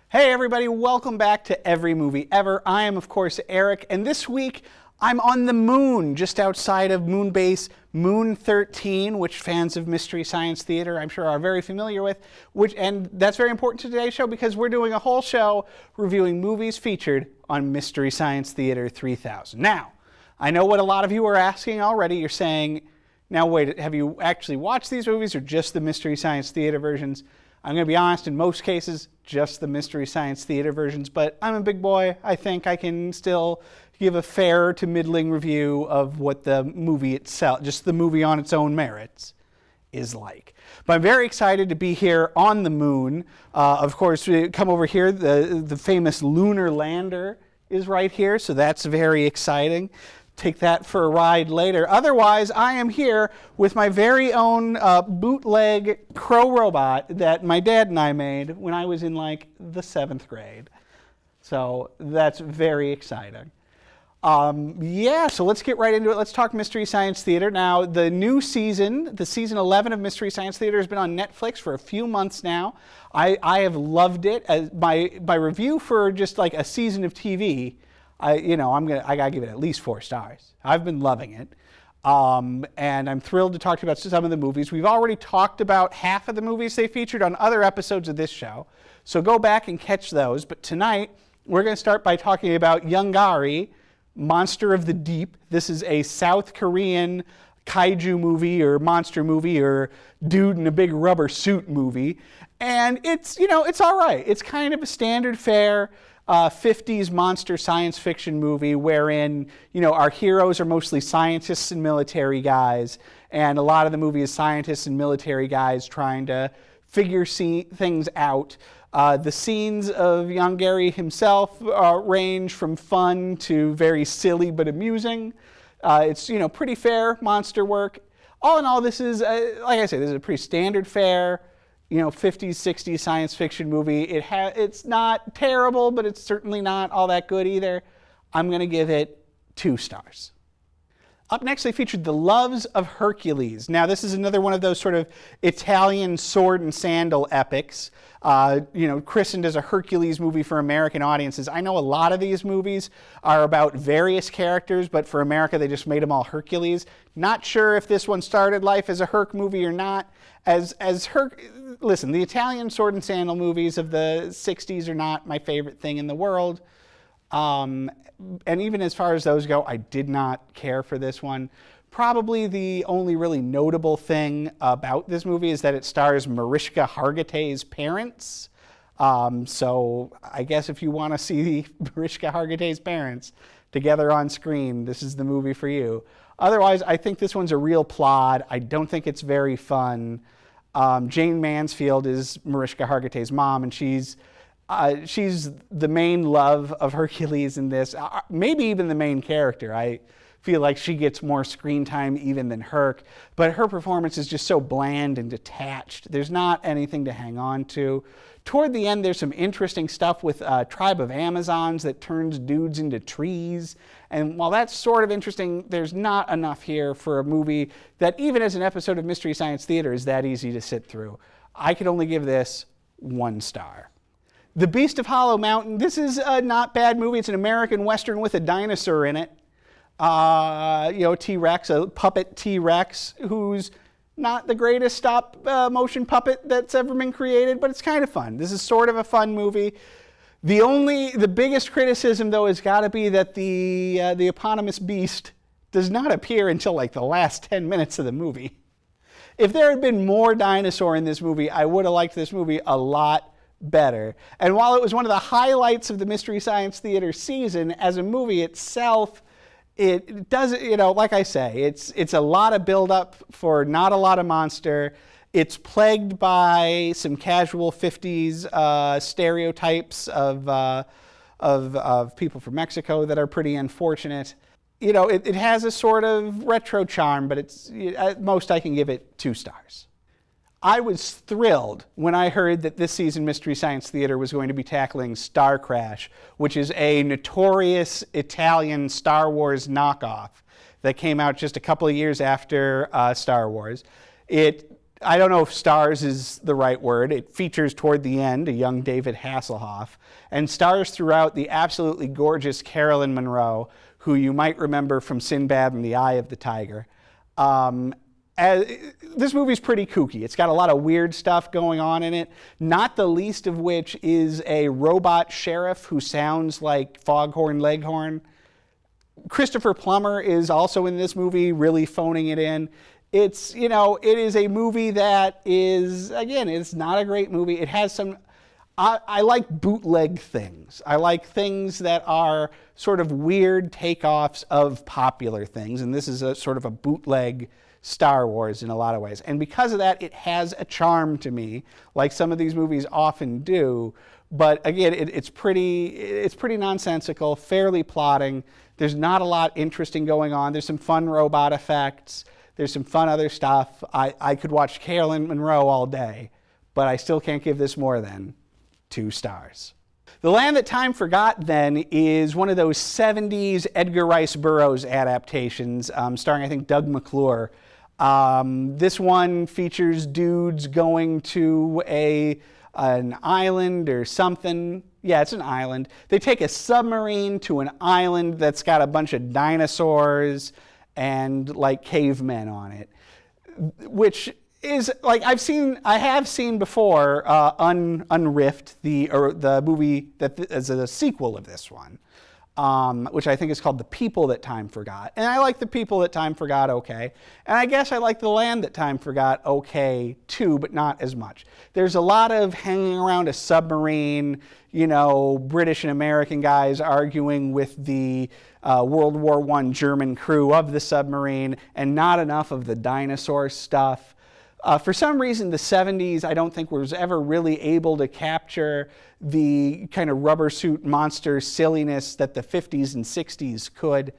Hey everybody, welcome back to Every Movie Ever. I am of course Eric, and this week I'm on the moon, just outside of Moonbase Moon 13, which fans of Mystery Science Theater I'm sure are very familiar with, and that's very important to today's show because we're doing a whole show reviewing movies featured on Mystery Science Theater 3000. Now, I know what a lot of you are asking already. You're saying, now wait, have you actually watched these movies or just the Mystery Science Theater versions? I'm going to be honest, in most cases, just the Mystery Science Theater versions, but I'm a big boy. I think I can still give a fair to middling review of what the movie itself, just the movie on its own merits, is like. But I'm very excited to be here on the moon. Of course, we come over here, the famous lunar lander is right here, so that's very exciting. Take that for a ride later. Otherwise, I am here with my very own bootleg crow robot that my dad and I made when I was in like the 7th grade. So that's very exciting. So let's get right into it. Let's talk Mystery Science Theater. Now, the new season, the season 11 of Mystery Science Theater has been on Netflix for a few months now. I have loved it. As my review for just like a season of TV, I gotta give it at least 4 stars. I've been loving it. And I'm thrilled to talk to you about some of the movies. We've already talked about half of the movies they featured on other episodes of this show. So go back and catch those. But tonight, we're going to start by talking about Yongari, Monster of the Deep. This is a South Korean kaiju movie or monster movie or dude in a big rubber suit movie. And it's all right. It's kind of a standard fare 50s monster science fiction movie wherein, our heroes are mostly scientists and military guys, and a lot of the movie is scientists and military guys trying to figure things out. The scenes of Yongari himself range from fun to very silly but amusing. It's, pretty fair monster work. All in all, this is, like I say, this is a pretty standard fare 50s, 60s science fiction movie. It's not terrible, but it's certainly not all that good either. I'm going to give it 2 stars. Up next, they featured The Loves of Hercules. Now, this is another one of those sort of Italian sword and sandal epics, christened as a Hercules movie for American audiences. I know a lot of these movies are about various characters, but for America, they just made them all Hercules. Not sure if this one started life as a Herc movie or not. Listen, the Italian sword and sandal movies of the 60s are not my favorite thing in the world. And even as far as those go, I did not care for this one. Probably the only really notable thing about this movie is that it stars Mariska Hargitay's parents. So I guess if you want to see Mariska Hargitay's parents together on screen, this is the movie for you. Otherwise, I think this one's a real plod. I don't think it's very fun. Jane Mansfield is Mariska Hargitay's mom, and she's the main love of Hercules in this, maybe even the main character. I feel like she gets more screen time even than Herc, but her performance is just so bland and detached. There's not anything to hang on to. Toward the end, there's some interesting stuff with a tribe of Amazons that turns dudes into trees. And while that's sort of interesting, there's not enough here for a movie that even as an episode of Mystery Science Theater is that easy to sit through. I could only give this 1 star. The Beast of Hollow Mountain. This is a not bad movie. It's an American Western with a dinosaur in it. T-Rex, a puppet T-Rex who's not the greatest stop motion puppet that's ever been created, but it's kind of fun. This is sort of a fun movie. The biggest criticism, though, has got to be that the eponymous beast does not appear until like the last 10 minutes of the movie. If there had been more dinosaur in this movie, I would have liked this movie a lot better. And while it was one of the highlights of the Mystery Science Theater season, as a movie itself, it does, like I say, it's a lot of build-up for not a lot of monster. It's plagued by some casual 50s stereotypes of people from Mexico that are pretty unfortunate. It has a sort of retro charm, but at most I can give it 2 stars. I was thrilled when I heard that this season Mystery Science Theater was going to be tackling Star Crash, which is a notorious Italian Star Wars knockoff that came out just a couple of years after Star Wars. It I don't know if stars is the right word. It features toward the end a young David Hasselhoff and stars throughout the absolutely gorgeous Caroline Munro, who you might remember from Sinbad and the Eye of the Tiger. This movie's pretty kooky. It's got a lot of weird stuff going on in it, not the least of which is a robot sheriff who sounds like Foghorn Leghorn. Christopher Plummer is also in this movie, really phoning it in. It is a movie that is, again, it's not a great movie. It has some, I like bootleg things. I like things that are sort of weird takeoffs of popular things, and this is a sort of a bootleg Star Wars in a lot of ways. And because of that, it has a charm to me, like some of these movies often do. But again, it's pretty nonsensical, fairly plotting. There's not a lot interesting going on. There's some fun robot effects. There's some fun other stuff. I could watch Caroline Munro all day, but I still can't give this more than 2 stars. The Land That Time Forgot, then, is one of those 70s Edgar Rice Burroughs adaptations, starring, I think, Doug McClure. This one features dudes going to an island or something. Yeah, it's an island. They take a submarine to an island that's got a bunch of dinosaurs and like cavemen on it, which is like I have seen before Unriffed, the movie that is a sequel of this one, which I think is called The People That Time Forgot. And I like The People That Time Forgot okay. And I guess I like The Land That Time Forgot okay too, but not as much. There's a lot of hanging around a submarine, British and American guys arguing with the World War I German crew of the submarine, and not enough of the dinosaur stuff. For some reason, the 70s, I don't think was ever really able to capture the kind of rubber suit monster silliness that the 50s and 60s could.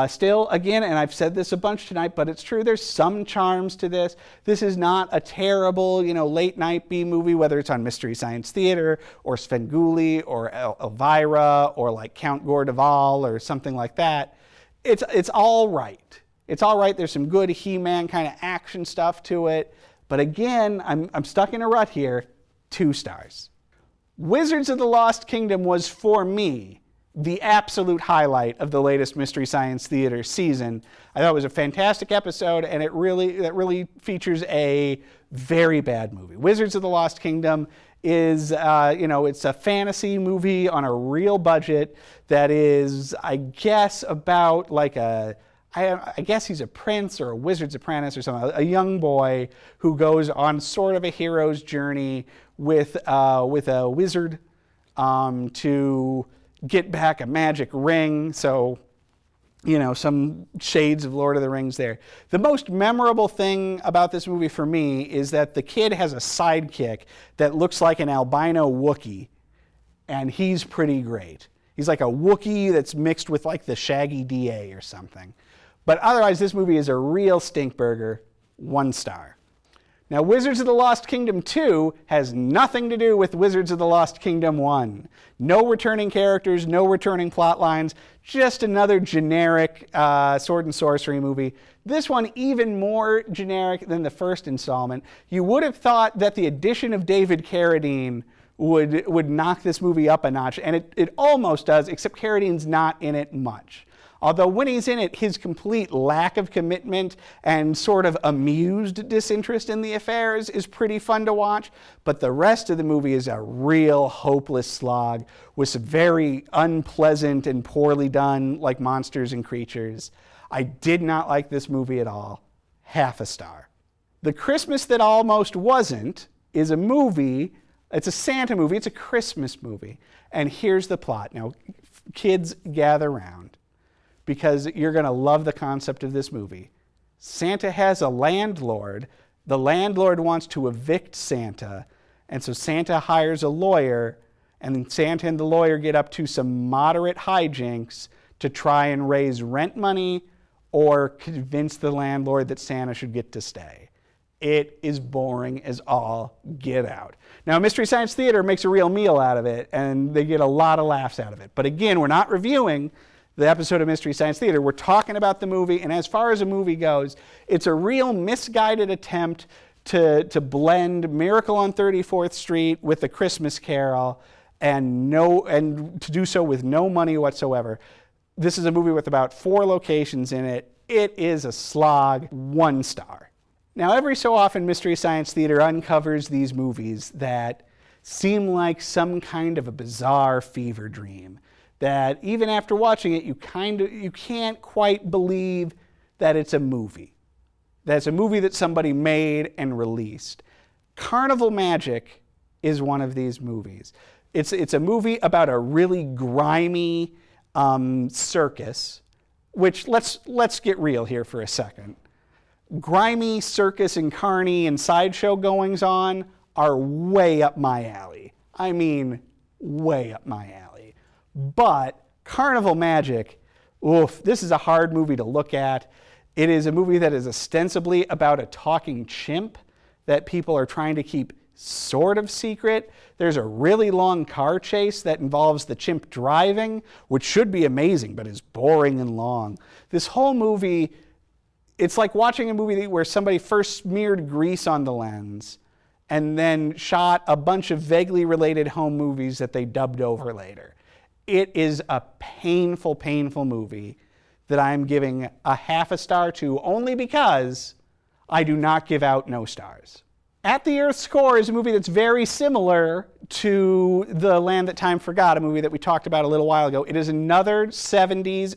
Still, again, and I've said this a bunch tonight, but it's true, there's some charms to this. This is not a terrible, late night B movie, whether it's on Mystery Science Theater or Svengoolie or Elvira or like Count Gordeval or something like that. It's all right. It's all right. There's some good He-Man kind of action stuff to it. But again, I'm stuck in a rut here. 2 stars. Wizards of the Lost Kingdom was, for me, the absolute highlight of the latest Mystery Science Theater season. I thought it was a fantastic episode, and it really features a very bad movie. Wizards of the Lost Kingdom is, it's a fantasy movie on a real budget that is, I guess, about like I guess he's a prince or a wizard's apprentice or something, a young boy who goes on sort of a hero's journey with a wizard to get back a magic ring. So, some shades of Lord of the Rings there. The most memorable thing about this movie for me is that the kid has a sidekick that looks like an albino Wookiee, and he's pretty great. He's like a Wookiee that's mixed with like the Shaggy DA or something. But otherwise, this movie is a real stinkburger, 1 star. Now, Wizards of the Lost Kingdom 2 has nothing to do with Wizards of the Lost Kingdom 1. No returning characters, no returning plot lines, just another generic sword and sorcery movie. This one even more generic than the first installment. You would have thought that the addition of David Carradine would knock this movie up a notch, and it almost does, except Carradine's not in it much. Although when he's in it, his complete lack of commitment and sort of amused disinterest in the affairs is pretty fun to watch, but the rest of the movie is a real hopeless slog with some very unpleasant and poorly done like monsters and creatures. I did not like this movie at all. 0.5 star. The Christmas That Almost Wasn't is a movie, it's a Santa movie, it's a Christmas movie, and here's the plot. Now, kids, gather round, because you're going to love the concept of this movie. Santa has a landlord. The landlord wants to evict Santa, and so Santa hires a lawyer, and then Santa and the lawyer get up to some moderate hijinks to try and raise rent money or convince the landlord that Santa should get to stay. It is boring as all get out. Now, Mystery Science Theater makes a real meal out of it, and they get a lot of laughs out of it. But again, we're not reviewing the episode of Mystery Science Theater. We're talking about the movie, and as far as a movie goes, it's a real misguided attempt to blend Miracle on 34th Street with A Christmas Carol and to do so with no money whatsoever. This is a movie with about 4 locations in it. It is a slog, 1 star. Now, every so often, Mystery Science Theater uncovers these movies that seem like some kind of a bizarre fever dream, that even after watching it, you can't quite believe that it's a movie. That's a movie that somebody made and released. Carnival Magic is one of these movies. It's a movie about a really grimy circus, which let's get real here for a second. Grimy circus and carny and sideshow goings on are way up my alley. I mean, way up my alley. But Carnival Magic, oof, this is a hard movie to look at. It is a movie that is ostensibly about a talking chimp that people are trying to keep sort of secret. There's a really long car chase that involves the chimp driving, which should be amazing, but is boring and long. This whole movie, it's like watching a movie where somebody first smeared grease on the lens and then shot a bunch of vaguely related home movies that they dubbed over later. It is a painful, painful movie that I'm giving a half a star to, only because I do not give out no stars. At the Earth's Core is a movie that's very similar to The Land That Time Forgot, a movie that we talked about a little while ago. It is another 70s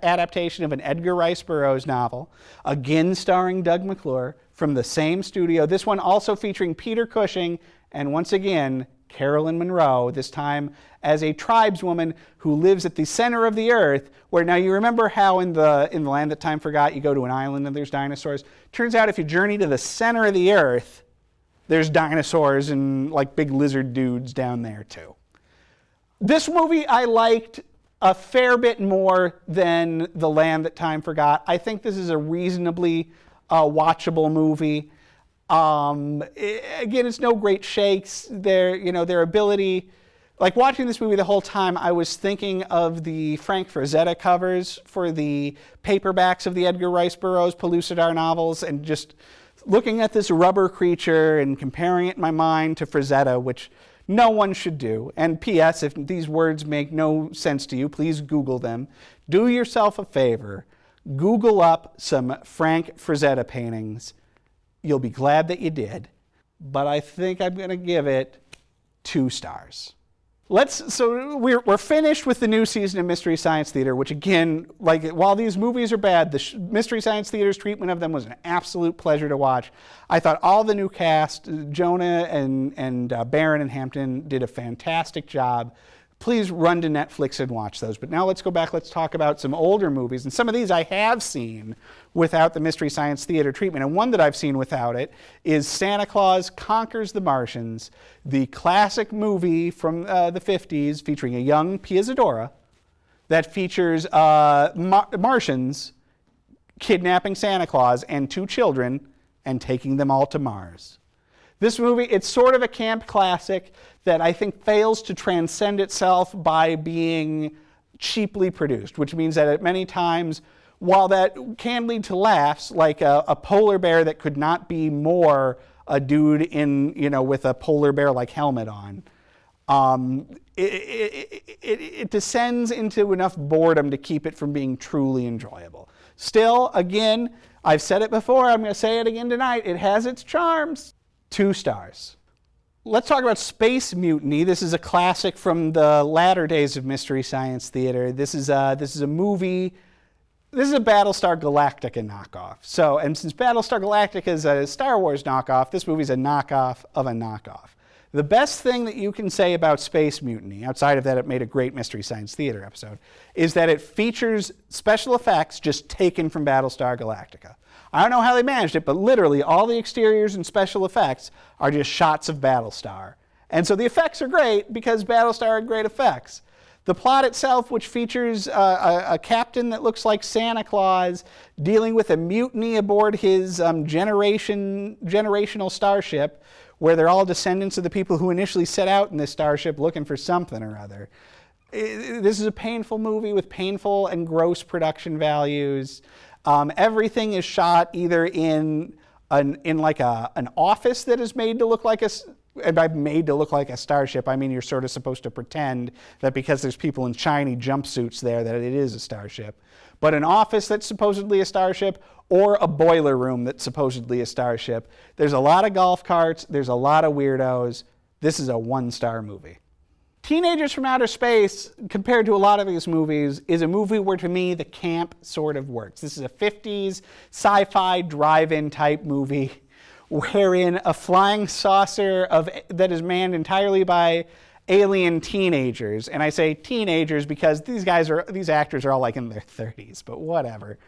adaptation of an Edgar Rice Burroughs novel, again starring Doug McClure, from the same studio. This one also featuring Peter Cushing and, once again, Carolyn Monroe, this time as a tribeswoman who lives at the center of the earth, where, now you remember how in the Land That Time Forgot you go to an island and there's dinosaurs? Turns out if you journey to the center of the earth, there's dinosaurs and like big lizard dudes down there too. This movie I liked a fair bit more than The Land That Time Forgot. I think this is a reasonably watchable movie. Again, it's no great shakes. Their ability, like watching this movie the whole time, I was thinking of the Frank Frazetta covers for the paperbacks of the Edgar Rice Burroughs Pellucidar novels, and just looking at this rubber creature and comparing it in my mind to Frazetta, which no one should do. And P.S., if these words make no sense to you, please Google them. Do yourself a favor. Google up some Frank Frazetta paintings. You'll be glad that you did. But I think I'm going to give it 2 stars. So we're finished with the new season of Mystery Science Theater, which, again, like, while these movies are bad, the Mystery Science Theater's treatment of them was an absolute pleasure to watch. I thought all the new cast, Jonah and Barron and Hampton, did a fantastic job. Please run to Netflix and watch those. But now let's go back. Let's talk about some older movies. And some of these I have seen without the Mystery Science Theater treatment. And one that I've seen without it is Santa Claus Conquers the Martians, the classic movie from the 50s featuring a young Pia Zadora that features Martians kidnapping Santa Claus and 2 children and taking them all to Mars. This movie, it's sort of a camp classic that I think fails to transcend itself by being cheaply produced, which means that at many times, while that can lead to laughs, like a polar bear that could not be more a dude with a polar bear-like helmet on, it descends into enough boredom to keep it from being truly enjoyable. Still, again, I've said it before, I'm going to say it again tonight, it has its charms. 2 stars. Let's talk about Space Mutiny. This is a classic from the latter days of Mystery Science Theater. This is a movie. This is a Battlestar Galactica knockoff. And since Battlestar Galactica is a Star Wars knockoff, this movie's a knockoff of a knockoff. The best thing that you can say about Space Mutiny, outside of that it made a great Mystery Science Theater episode, is that it features special effects just taken from Battlestar Galactica. I don't know how they managed it, but literally all the exteriors and special effects are just shots of Battlestar. And so the effects are great because Battlestar had great effects. The plot itself, which features a captain that looks like Santa Claus dealing with a mutiny aboard his generational starship, where they're all descendants of the people who initially set out in this starship looking for something or other. This is a painful movie with painful and gross production values. Everything is shot either in in like an office that is made to look like and by made to look like a starship, I mean you're sort of supposed to pretend that because there's people in shiny jumpsuits there that it is a starship. But an office that's supposedly a starship, or a boiler room that's supposedly a starship. There's a lot of golf carts, there's a lot of weirdos. This is a 1-star movie. Teenagers from Outer Space, compared to a lot of these movies, is a movie where, to me, the camp sort of works. This is a 50s sci-fi drive-in type movie wherein a flying saucer that is manned entirely by alien teenagers, and I say teenagers because these actors are all like in their 30s, but whatever.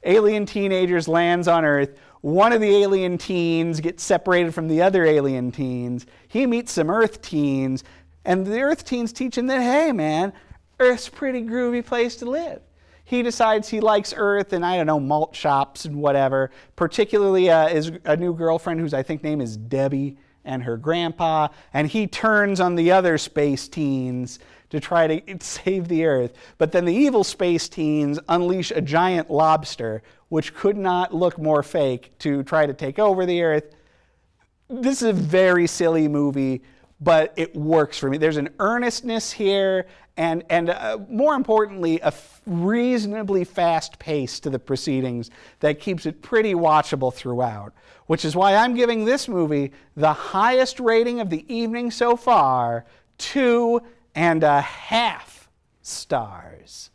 Alien teenagers lands on Earth. One of the alien teens gets separated from the other alien teens. He meets some Earth teens, and the Earth teens teach him that, hey man, Earth's a pretty groovy place to live. He decides he likes Earth and, I don't know, malt shops and whatever, particularly his a new girlfriend whose I think name is Debbie, and her grandpa, and he turns on the other space teens to try to save the Earth. But then the evil space teens unleash a giant lobster, which could not look more fake, to try to take over the Earth. This is a very silly movie, but it works for me. There's an earnestness here, and more importantly, a reasonably fast pace to the proceedings that keeps it pretty watchable throughout, which is why I'm giving this movie the highest rating of the evening so far, 2.5 stars.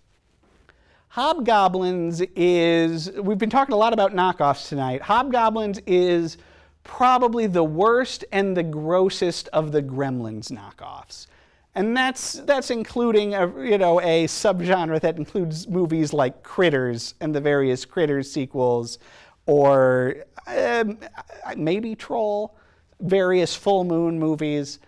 Hobgoblins is, we've been talking a lot about knockoffs tonight. Hobgoblins is probably the worst and the grossest of the Gremlins knockoffs. And that's including a subgenre that includes movies like Critters and the various Critters sequels, or maybe Troll, various Full Moon movies.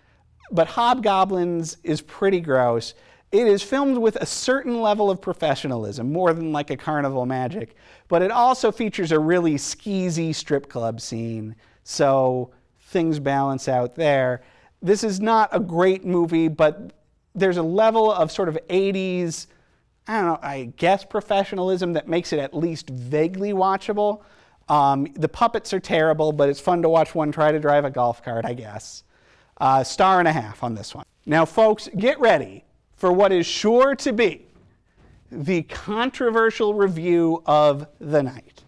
But Hobgoblins is pretty gross. It is filmed with a certain level of professionalism, more than like a Carnival Magic, but it also features a really skeezy strip club scene, so things balance out there. This is not a great movie, but there's a level of sort of 80s, I guess professionalism that makes it at least vaguely watchable. The puppets are terrible, but it's fun to watch one try to drive a golf cart, I guess. 1.5 stars on this one. Now, folks, get ready for what is sure to be the controversial review of the night.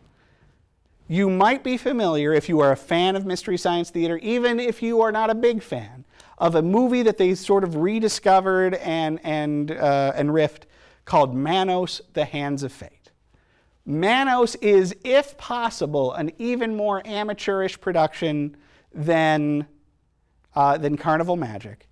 You might be familiar, if you are a fan of Mystery Science Theater, even if you are not a big fan, of a movie that they sort of rediscovered and riffed called Manos, The Hands of Fate. Manos is, if possible, an even more amateurish production than Carnival Magic.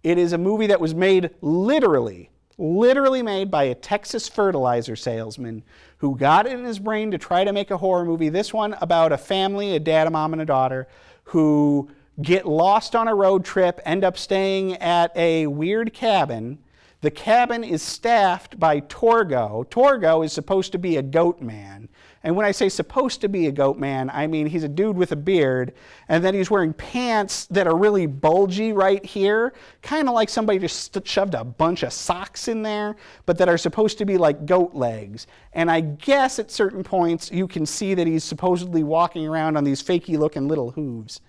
It is a movie that was made literally made by a Texas fertilizer salesman who got it in his brain to try to make a horror movie. This one about a family, a dad, a mom, and a daughter, who get lost on a road trip, end up staying at a weird cabin. The cabin is staffed by Torgo. Torgo is supposed to be a goat man. And when I say supposed to be a goat man, I mean he's a dude with a beard, and then he's wearing pants that are really bulgy right here, kind of like somebody just shoved a bunch of socks in there, but that are supposed to be like goat legs. And I guess at certain points you can see that he's supposedly walking around on these fakey looking little hooves.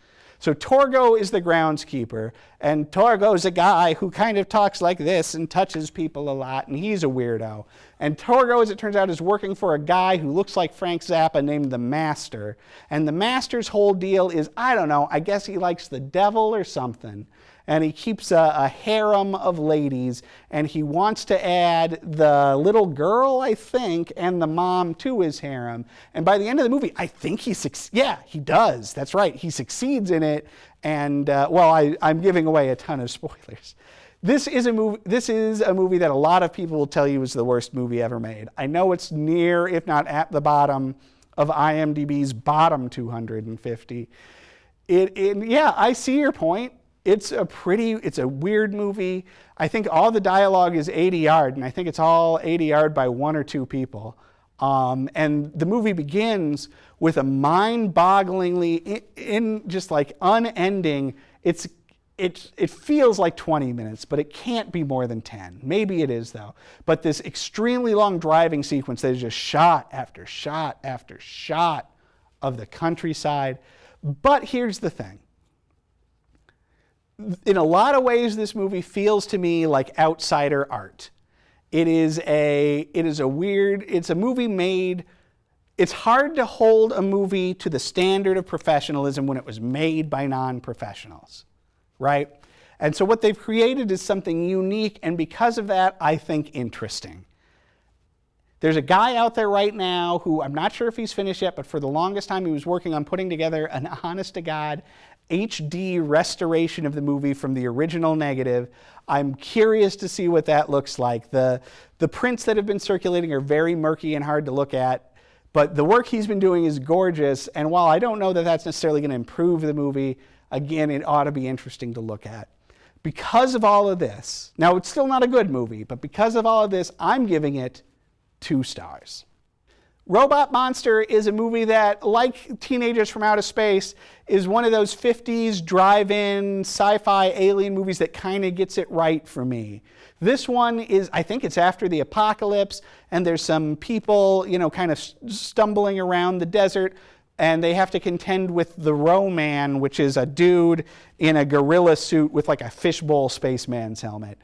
So Torgo is the groundskeeper, and Torgo's a guy who kind of talks like this and touches people a lot, and he's a weirdo. And Torgo, as it turns out, is working for a guy who looks like Frank Zappa named the Master. And the Master's whole deal is, I don't know, I guess he likes the devil or something. And he keeps a harem of ladies, and he wants to add the little girl, I think, and the mom to his harem. And by the end of the movie, I think he does. That's right. He succeeds in it. And, I'm giving away a ton of spoilers. This is a movie that a lot of people will tell you is the worst movie ever made. I know it's near, if not at the bottom of IMDb's bottom 250. I see your point. It's a weird movie. I think all the dialogue is ADR'd, and I think it's all ADR'd by one or two people. And the movie begins with a mind-bogglingly, just like unending, it feels like 20 minutes, but it can't be more than 10. Maybe it is, though. But this extremely long driving sequence that is just shot after shot after shot of the countryside. But here's the thing. In a lot of ways, this movie feels to me like outsider art. It's a movie made, it's hard to hold a movie to the standard of professionalism when it was made by non-professionals, right? And so what they've created is something unique, and because of that, I think interesting. There's a guy out there right now who, I'm not sure if he's finished yet, but for the longest time he was working on putting together an honest-to-God HD restoration of the movie from the original negative. I'm curious to see what that looks like. The prints that have been circulating are very murky and hard to look at, but the work he's been doing is gorgeous, and while I don't know that that's necessarily going to improve the movie, again, it ought to be interesting to look at. Because of all of this, now it's still not a good movie, but because of all of this, I'm giving it 2 stars. Robot Monster is a movie that, like Teenagers from Outer Space, is one of those 50s drive-in sci-fi alien movies that kind of gets it right for me. This one is, I think it's after the apocalypse, and there's some people, kind of stumbling around the desert, and they have to contend with the Ro-Man, which is a dude in a gorilla suit with like a fishbowl spaceman's helmet.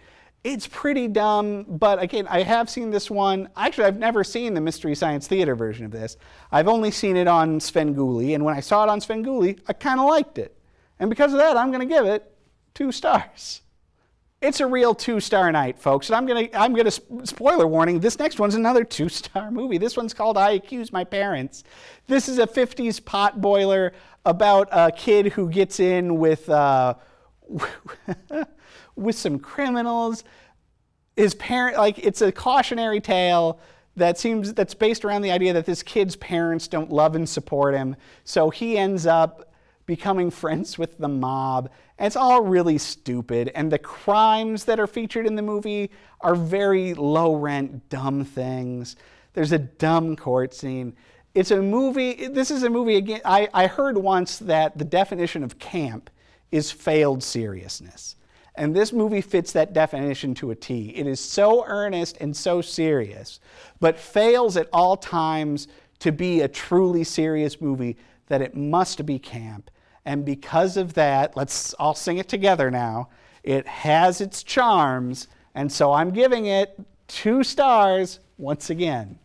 It's pretty dumb, but again, I have seen this one. Actually, I've never seen the Mystery Science Theater version of this. I've only seen it on Svengoolie, and when I saw it on Svengoolie, I kind of liked it. And because of that, I'm going to give it 2 stars. It's a real 2-star night, folks. And I'm gonna spoiler warning, this next one's another 2-star movie. This one's called I Accuse My Parents. This is a 50s pot boiler about a kid who gets in with with some criminals. His parent, it's a cautionary tale that's based around the idea that this kid's parents don't love and support him. So he ends up becoming friends with the mob. And it's all really stupid. And the crimes that are featured in the movie are very low-rent, dumb things. There's a dumb court scene. This is a movie, again, I heard once that the definition of camp is failed seriousness. And this movie fits that definition to a T. It is so earnest and so serious, but fails at all times to be a truly serious movie that it must be camp. And because of that, let's all sing it together now, it has its charms, and so I'm giving it 2 stars once again.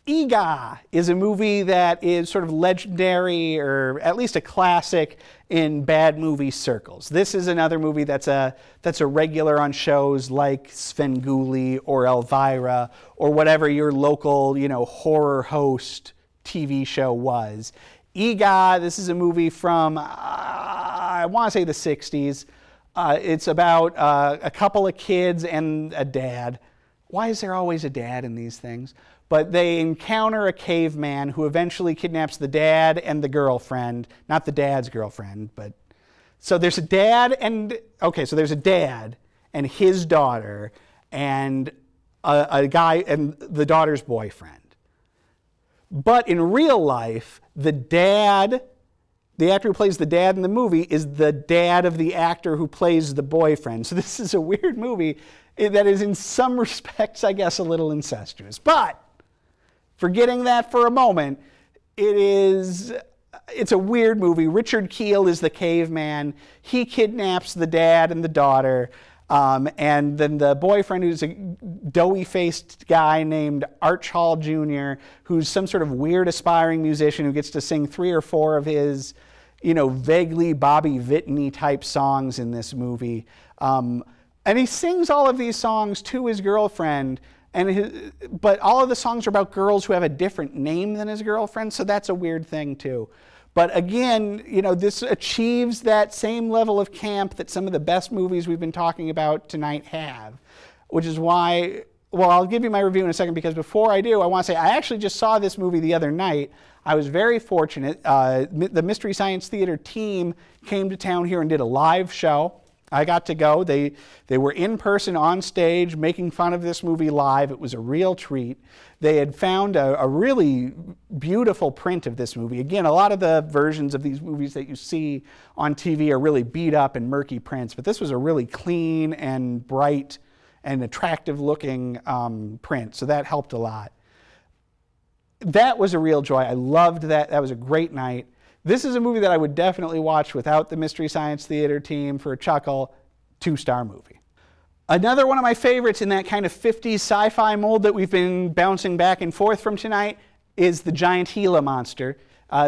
Eegah is a movie that is sort of legendary, or at least a classic in bad movie circles. This is another movie that's a regular on shows like Svengoolie or Elvira or whatever your local, horror host TV show was. Eegah, this is a movie from, I want to say the 60s. It's about a couple of kids and a dad. Why is there always a dad in these things? But they encounter a caveman who eventually kidnaps the dad and the girlfriend. Not the dad's girlfriend, but... So there's a dad and his daughter and a guy and the daughter's boyfriend. But in real life, the actor who plays the dad in the movie is the dad of the actor who plays the boyfriend. So this is a weird movie that is in some respects, I guess, a little incestuous. But forgetting that for a moment, it's a weird movie. Richard Kiel is the caveman. He kidnaps the dad and the daughter. And then the boyfriend, who's a doughy-faced guy named Arch Hall Jr., who's some sort of weird aspiring musician who gets to sing 3 or 4 of his, vaguely Bobby Vitney type songs in this movie. And he sings all of these songs to his girlfriend, but all of the songs are about girls who have a different name than his girlfriend, so that's a weird thing too. But again, this achieves that same level of camp that some of the best movies we've been talking about tonight have, which is why, I'll give you my review in a second, because before I do, I want to say I actually just saw this movie the other night. I was very fortunate. The Mystery Science Theater team came to town here and did a live show. I got to go. They were in person on stage making fun of this movie live. It was a real treat. They had found a really beautiful print of this movie. Again, a lot of the versions of these movies that you see on TV are really beat up and murky prints, but this was a really clean and bright and attractive looking print, so that helped a lot. That was a real joy. I loved that. That was a great night. This is a movie that I would definitely watch without the Mystery Science Theater team for a chuckle. 2-star movie. Another one of my favorites in that kind of 50s sci-fi mold that we've been bouncing back and forth from tonight is The Giant Gila Monster.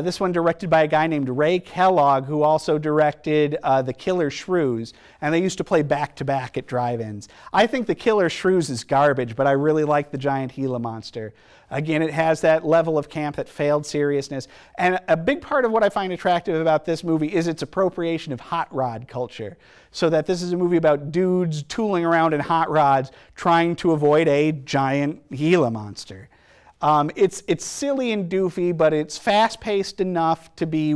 This one directed by a guy named Ray Kellogg, who also directed The Killer Shrews, and they used to play back-to-back at drive-ins. I think The Killer Shrews is garbage, but I really like The Giant Gila Monster. Again, it has that level of camp, that failed seriousness, and a big part of what I find attractive about this movie is its appropriation of hot rod culture. So that this is a movie about dudes tooling around in hot rods trying to avoid a giant Gila monster. It's silly and doofy, but it's fast-paced enough to be,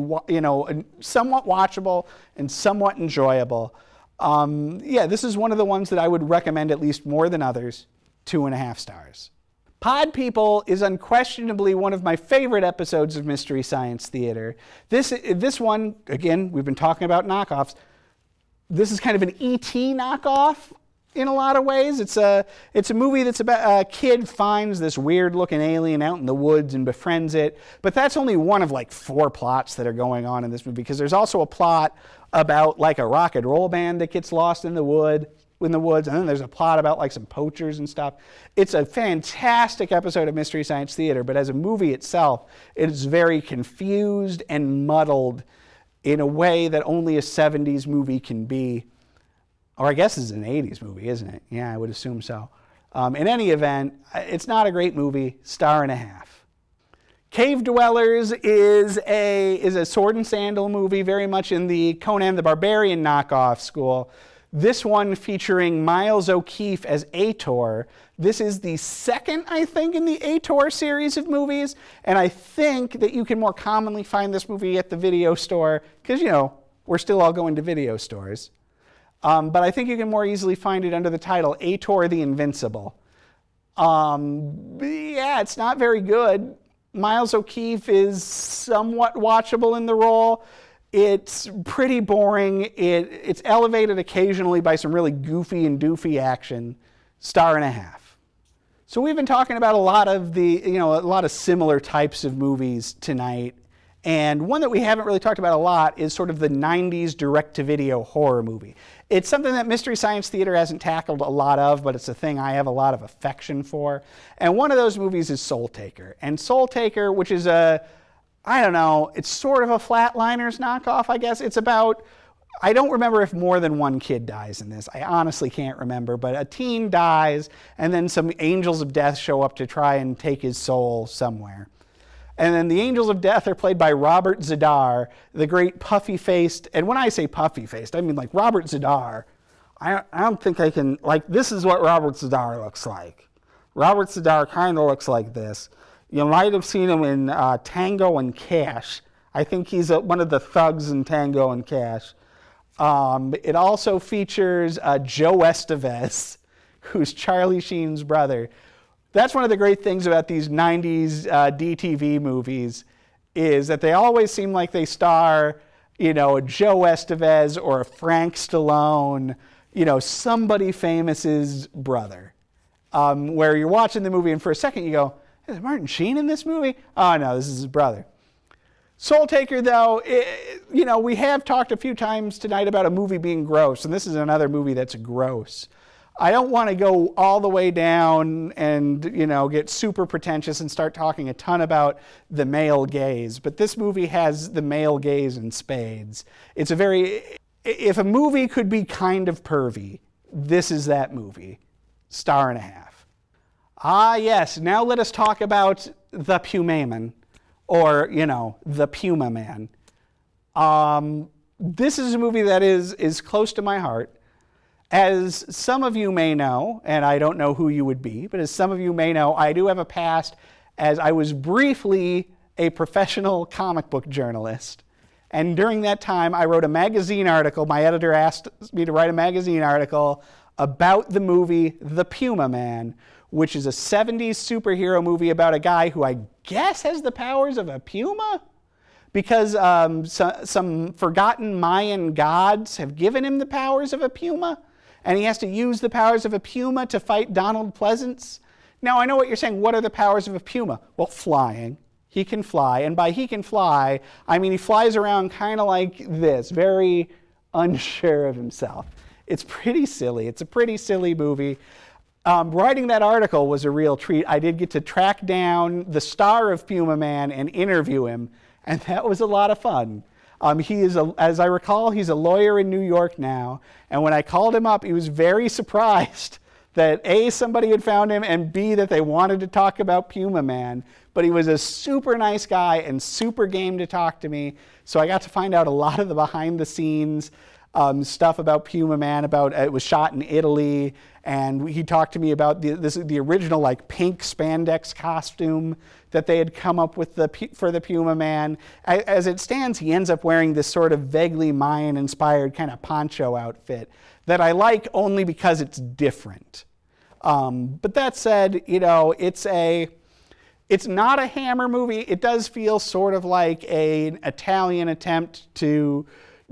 somewhat watchable and somewhat enjoyable. This is one of the ones that I would recommend at least more than others. 2.5 stars. Pod People is unquestionably one of my favorite episodes of Mystery Science Theater. This one, again, we've been talking about knockoffs. This is kind of an E.T. knockoff in a lot of ways. It's a movie that's about a kid finds this weird-looking alien out in the woods and befriends it. But that's only one of like 4 plots that are going on in this movie, because there's also a plot about like a rock and roll band that gets lost in the woods, and then there's a plot about like some poachers and stuff. It's a fantastic episode of Mystery Science Theater, but as a movie itself, it is very confused and muddled in a way that only a 70s movie can be. Or I guess it's an 80s movie, isn't it? Yeah, I would assume so. In any event, it's not a great movie. 1.5 stars. Cave Dwellers is a sword and sandal movie, very much in the Conan the Barbarian knockoff school. This one featuring Miles O'Keefe as Ator. This is the second, I think, in the Ator series of movies, and I think that you can more commonly find this movie at the video store, because, we're still all going to video stores. But I think you can more easily find it under the title Ator the Invincible. It's not very good. Miles O'Keefe is somewhat watchable in the role. It's pretty boring. It's elevated occasionally by some really goofy and doofy action. 1.5 stars. So we've been talking about a lot of similar types of movies tonight. And one that we haven't really talked about a lot is sort of the 90s direct-to-video horror movie. It's something that Mystery Science Theater hasn't tackled a lot of, but it's a thing I have a lot of affection for. And one of those movies is Soul Taker. And Soul Taker, which is it's sort of a Flatliners knockoff, I guess. It's about, I don't remember if more than one kid dies in this. I honestly can't remember, but a teen dies, and then some angels of death show up to try and take his soul somewhere. And then the Angels of Death are played by Robert Z'Dar, the great puffy-faced, and when I say puffy-faced, I mean like Robert Z'Dar. I don't think I can, this is what Robert Z'Dar looks like. Robert Z'Dar kind of looks like this. You might have seen him in Tango and Cash. I think he's one of the thugs in Tango and Cash. It also features Joe Estevez, who's Charlie Sheen's brother. That's one of the great things about these 90s DTV movies, is that they always seem like they star, a Joe Estevez or a Frank Stallone, somebody famous's brother. Where you're watching the movie and for a second you go, is Martin Sheen in this movie? Oh no, this is his brother. Soul Taker, though, we have talked a few times tonight about a movie being gross, and this is another movie that's gross. I don't want to go all the way down and, get super pretentious and start talking a ton about the male gaze, but this movie has the male gaze in spades. If a movie could be kind of pervy, this is that movie. 1.5 stars. Ah, yes, now let us talk about The Puma Man, or, The Puma Man. This is a movie that is close to my heart. As some of you may know, and I don't know who you would be, but as some of you may know, I do have a past as I was briefly a professional comic book journalist. And during that time, I wrote a magazine article. My editor asked me to write a magazine article about the movie The Puma Man, which is a 70s superhero movie about a guy who I guess has the powers of a puma, because some forgotten Mayan gods have given him the powers of a puma. And he has to use the powers of a puma to fight Donald Pleasance. Now, I know what you're saying. What are the powers of a puma? Well, flying. He can fly. And by he can fly, I mean he flies around kind of like this, very unsure of himself. It's pretty silly. It's a pretty silly movie. Writing that article was a real treat. I did get to track down the star of Puma Man and interview him, and that was a lot of fun. As I recall, he's a lawyer in New York now, and when I called him up, he was very surprised that A, somebody had found him, and B, that they wanted to talk about Puma Man. But he was a super nice guy and super game to talk to me, so I got to find out a lot of the behind-the-scenes stuff about Puma Man. It was shot in Italy, and he talked to me about the original like pink spandex costume that they had come up with for the Puma Man. As it stands, he ends up wearing this sort of vaguely Mayan-inspired kind of poncho outfit that I like only because it's different. But that said, it's not a Hammer movie. It does feel sort of like an Italian attempt to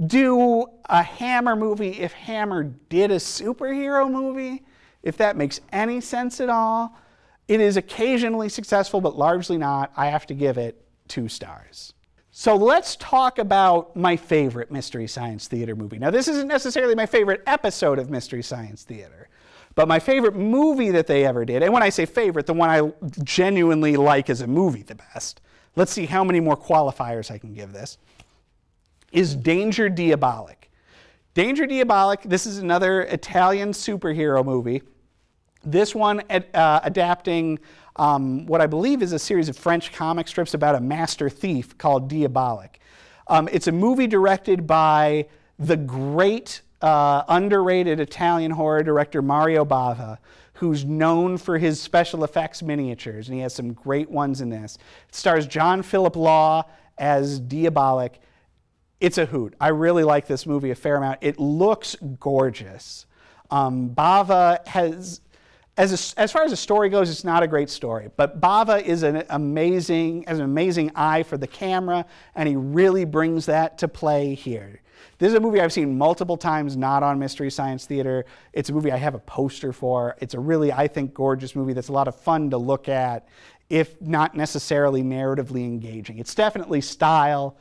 do a Hammer movie if Hammer did a superhero movie, if that makes any sense at all. It is occasionally successful, but largely not. I have to give it 2 stars. So let's talk about my favorite Mystery Science Theater movie. Now, this isn't necessarily my favorite episode of Mystery Science Theater, but my favorite movie that they ever did, and when I say favorite, the one I genuinely like as a movie the best. Let's see how many more qualifiers I can give this. Is Danger Diabolik. Danger Diabolik, this is another Italian superhero movie. This one adapting what I believe is a series of French comic strips about a master thief called Diabolik. It's a movie directed by the great underrated Italian horror director Mario Bava, who's known for his special effects miniatures, and he has some great ones in this. It stars John Philip Law as Diabolik. It's a hoot. I really like this movie a fair amount. It looks gorgeous. Bava has, as far as the story goes, it's not a great story, but Bava has an amazing eye for the camera, and he really brings that to play here. This is a movie I've seen multiple times, not on Mystery Science Theater. It's a movie I have a poster for. It's a really, I think, gorgeous movie that's a lot of fun to look at, if not necessarily narratively engaging. It's definitely style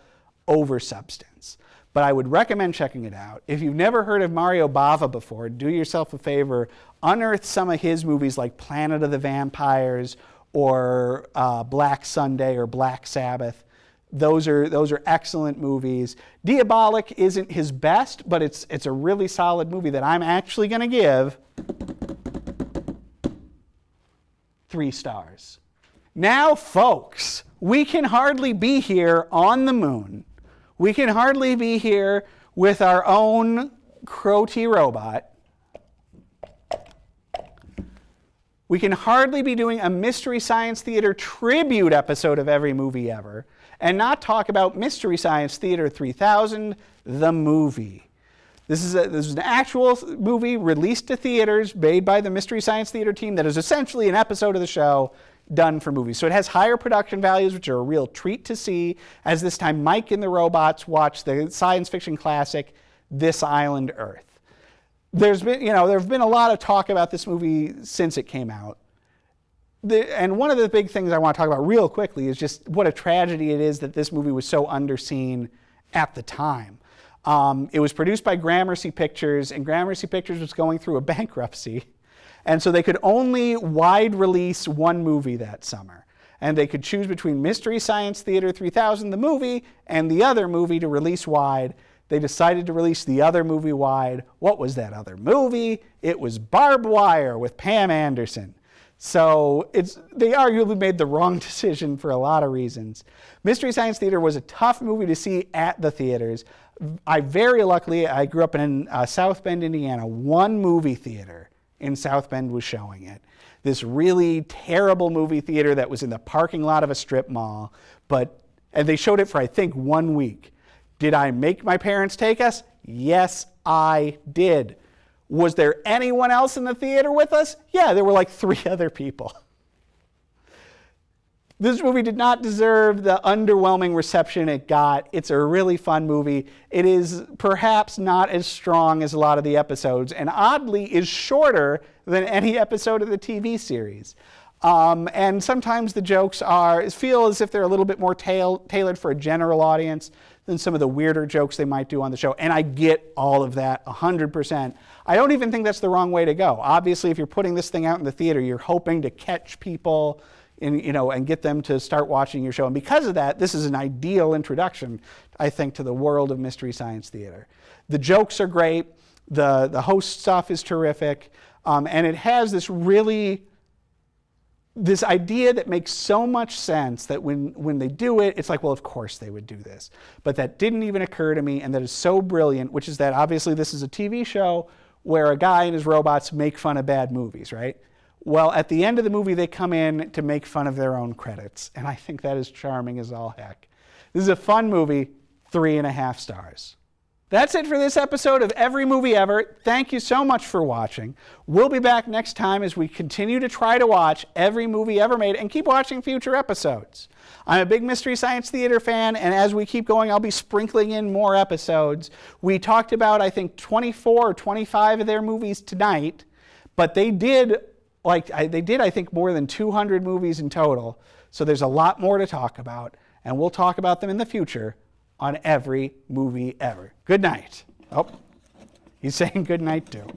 over substance, but I would recommend checking it out. If you've never heard of Mario Bava before, do yourself a favor, unearth some of his movies like Planet of the Vampires or Black Sunday or Black Sabbath. Those are excellent movies. Diabolik isn't his best, but it's a really solid movie that I'm actually going to give 3 stars. Now, folks, we can hardly be here on the moon. We can hardly be here with our own Crow-T robot. We can hardly be doing a Mystery Science Theater tribute episode of Every Movie Ever and not talk about Mystery Science Theater 3000, the movie. This is an actual movie released to theaters, made by the Mystery Science Theater team, that is essentially an episode of the show done for movies. So it has higher production values, which are a real treat to see, as this time Mike and the robots watch the science fiction classic, This Island Earth. There's been a lot of talk about this movie since it came out. And one of the big things I want to talk about real quickly is just what a tragedy it is that this movie was so underseen at the time. It was produced by Gramercy Pictures, and Gramercy Pictures was going through a bankruptcy. And so they could only wide release one movie that summer. And they could choose between Mystery Science Theater 3000, the movie, and the other movie to release wide. They decided to release the other movie wide. What was that other movie? It was Barbed Wire with Pam Anderson. So they arguably made the wrong decision for a lot of reasons. Mystery Science Theater was a tough movie to see at the theaters. I grew up in South Bend, Indiana. One movie theater in South Bend was showing it. This really terrible movie theater that was in the parking lot of a strip mall, and they showed it for, I think, 1 week. Did I make my parents take us? Yes, I did. Was there anyone else in the theater with us? Yeah, there were like 3 other people. This movie did not deserve the underwhelming reception it got. It's a really fun movie. It is perhaps not as strong as a lot of the episodes, and oddly is shorter than any episode of the TV series. And sometimes the jokes feel as if they're a little bit more tailored for a general audience than some of the weirder jokes they might do on the show. And I get all of that 100%. I don't even think that's the wrong way to go. Obviously, if you're putting this thing out in the theater, you're hoping to catch people and get them to start watching your show. And because of that, this is an ideal introduction, I think, to the world of Mystery Science Theater. The jokes are great. The host stuff is terrific. And it has this idea that makes so much sense that when they do it, it's like, well, of course they would do this. But that didn't even occur to me, and that is so brilliant, which is that obviously this is a TV show where a guy and his robots make fun of bad movies, right? Well, at the end of the movie, they come in to make fun of their own credits, and I think that is charming as all heck. This is a fun movie, 3.5 stars. That's it for this episode of Every Movie Ever. Thank you so much for watching. We'll be back next time as we continue to try to watch every movie ever made and keep watching future episodes. I'm a big Mystery Science Theater fan, and as we keep going, I'll be sprinkling in more episodes. We talked about, I think, 24 or 25 of their movies tonight, but they did, I think, more than 200 movies in total. So there's a lot more to talk about, and we'll talk about them in the future on Every Movie Ever. Good night. Oh, he's saying good night too.